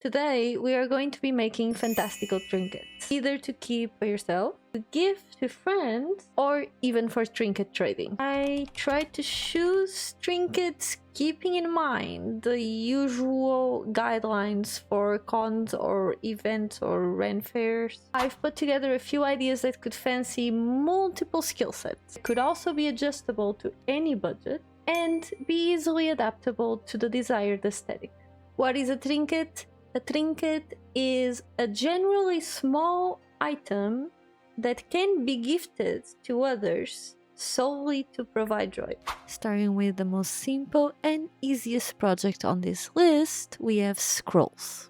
Today we are going to be making fantastical trinkets, either to keep for yourself, to give to friends, or even for trinket trading. I tried to choose trinkets keeping in mind the usual guidelines for cons or events or Ren Fairs. I've put together a few ideas that could fancy multiple skill sets. It could also be adjustable to any budget and be easily adaptable to the desired aesthetic. What is a trinket? A trinket is a generally small item that can be gifted to others solely to provide joy. Starting with the most simple and easiest project on this list, we have scrolls.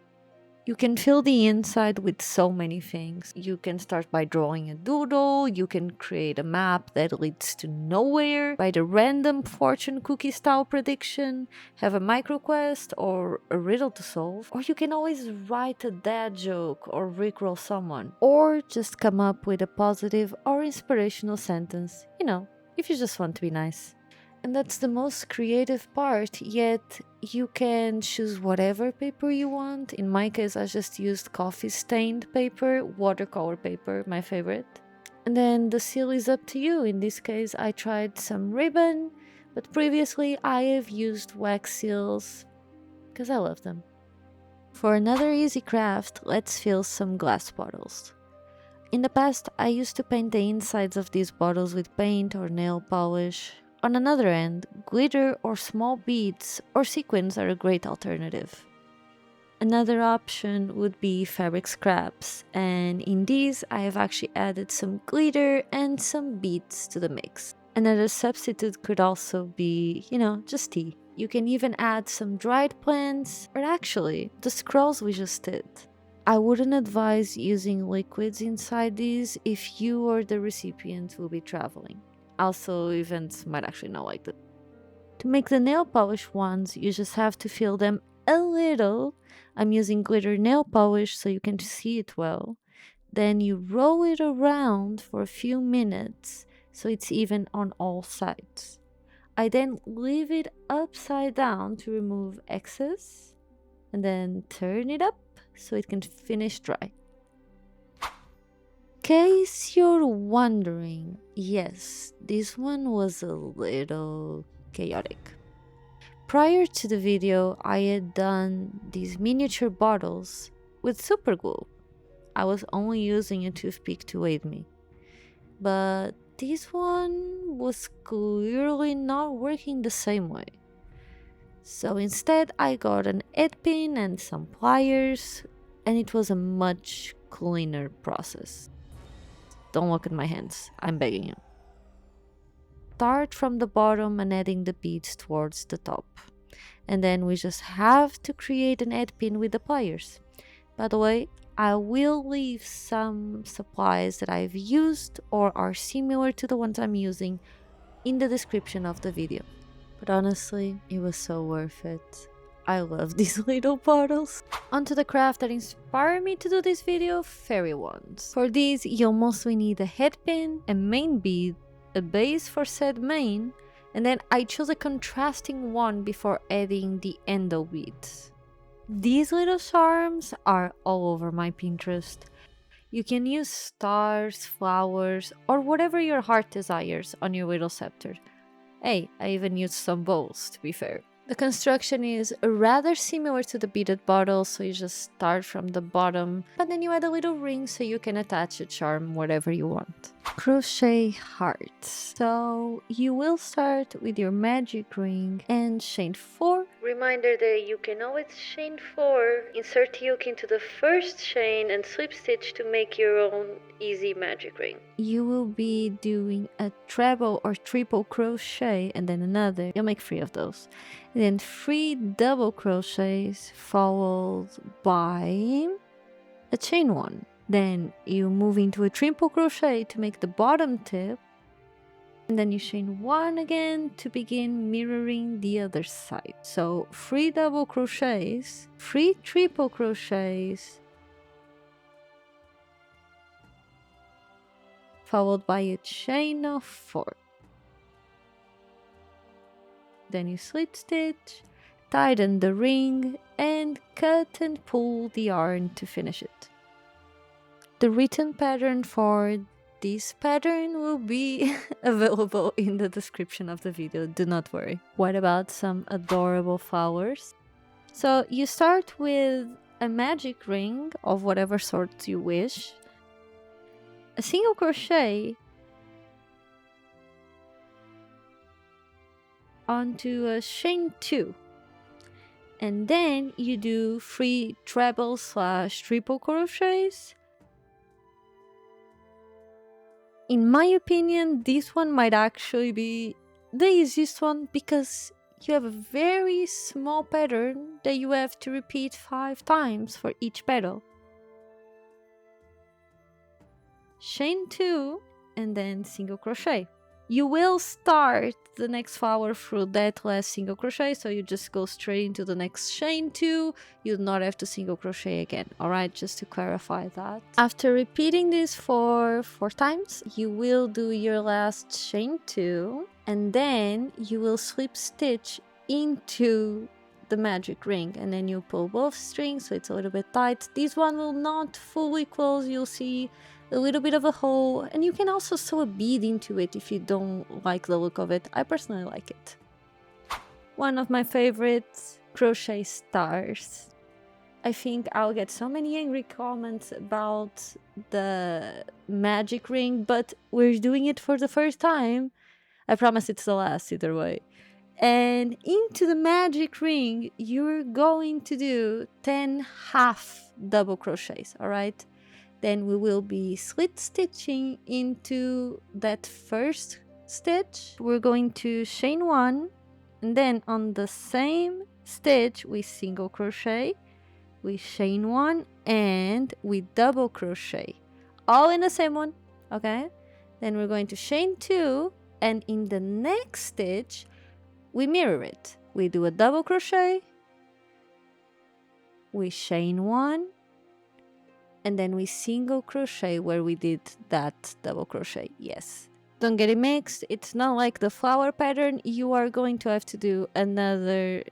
You can fill the inside with so many things. You can start by drawing a doodle, you can create a map that leads to nowhere, write a random fortune cookie style prediction, have a micro quest or a riddle to solve, or you can always write a dad joke or rickroll someone, or just come up with a positive or inspirational sentence, if you just want to be nice. And that's the most creative part, yet you can choose whatever paper you want. In my case, I just used coffee stained paper, watercolor paper, my favorite. And then the seal is up to you. In this case, I tried some ribbon, but previously I have used wax seals because I love them. For another easy craft, let's fill some glass bottles. In the past, I used to paint the insides of these bottles with paint or nail polish. On another end, glitter or small beads or sequins are a great alternative. Another option would be fabric scraps, and in these I have actually added some glitter and some beads to the mix. Another substitute could also be, just tea. You can even add some dried plants, or actually, the scrolls we just did. I wouldn't advise using liquids inside these if you or the recipient will be traveling. Also, events might actually not like that. To make the nail polish ones, you just have to fill them a little. I'm using glitter nail polish so you can see it well. Then you roll it around for a few minutes so it's even on all sides. I then leave it upside down to remove excess and then turn it up so it can finish dry. Case you're wondering, yes, this one was a little chaotic. Prior to the video, I had done these miniature bottles with super glue. I was only using a toothpick to aid me. But this one was clearly not working the same way. So instead, I got an head pin and some pliers, and it was a much cleaner process. Don't look at my hands, I'm begging you. Start from the bottom and adding the beads towards the top. And then we just have to create an head pin with the pliers. By the way, I will leave some supplies that I've used or are similar to the ones I'm using in the description of the video. But honestly, it was so worth it. I love these little bottles. Onto the craft that inspired me to do this video, fairy wands. For these, you'll mostly need a head pin, a main bead, a base for said main, and then I chose a contrasting one before adding the endo beads. These little charms are all over my Pinterest. You can use stars, flowers, or whatever your heart desires on your little scepter. Hey, I even used some bowls, to be fair. The construction is rather similar to the beaded bottle, so you just start from the bottom, but then you add a little ring so you can attach a charm wherever you want. Crochet Heart. So you will start with your magic ring and chain 4. Reminder that you can always chain 4, insert hook into the first chain and slip stitch to make your own easy magic ring. You will be doing a treble or triple crochet and then another. You'll make 3 of those. And then 3 double crochets followed by a chain 1. Then you move into a triple crochet to make the bottom tip, and then you chain 1 again to begin mirroring the other side. So 3 double crochets, 3 triple crochets, followed by a chain of 4. Then you slip stitch, tighten the ring, and cut and pull the yarn to finish it. The written pattern for this pattern will be available in the description of the video, do not worry. What about some adorable flowers? So you start with a magic ring of whatever sort you wish, a single crochet onto a chain 2, and then you do 3 treble/triple crochets. In my opinion, this one might actually be the easiest one because you have a very small pattern that you have to repeat 5 times for each petal. Chain 2 and then single crochet. You will start the next flower through that last single crochet, so you just go straight into the next chain 2. You'll not have to single crochet again, alright, just to clarify that. After repeating this for 4 times, you will do your last chain 2, and then you will slip stitch into the magic ring, and then you pull both strings so it's a little bit tight. This one will not fully close, you'll see a little bit of a hole, and you can also sew a bead into it if you don't like the look of it. I personally like it. One of my favorites, Crochet Stars. I think I'll get so many angry comments about the magic ring, but we're doing it for the first time. I promise it's the last either way. And into the magic ring, you're going to do 10 half double crochets, alright? Then we will be slit stitching into that first stitch. We're going to chain 1, and then on the same stitch we single crochet, we chain 1, and we double crochet, all in the same one, okay? Then we're going to chain 2, and in the next stitch we mirror it. We do a double crochet, we chain 1, and then we single crochet where we did that double crochet. Yes, don't get it mixed, it's not like the flower pattern. You are going to have to do another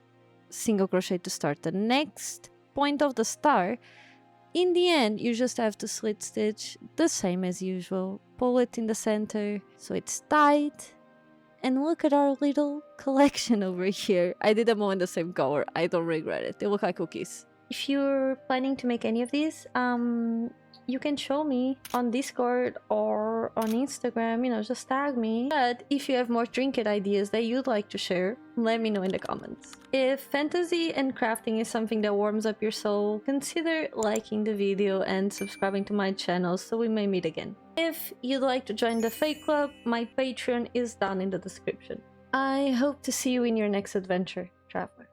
single crochet to start the next point of the star. In the end, you just have to slit stitch the same as usual, pull it in the center so it's tight, and look at our little collection over here. I did them all in the same color, I don't regret it, they look like cookies. If you're planning to make any of these, you can show me on Discord or on Instagram, you know, just tag me. But if you have more trinket ideas that you'd like to share, let me know in the comments. If fantasy and crafting is something that warms up your soul, consider liking the video and subscribing to my channel so we may meet again. If you'd like to join the Fake Club, my Patreon is down in the description. I hope to see you in your next adventure, traveler.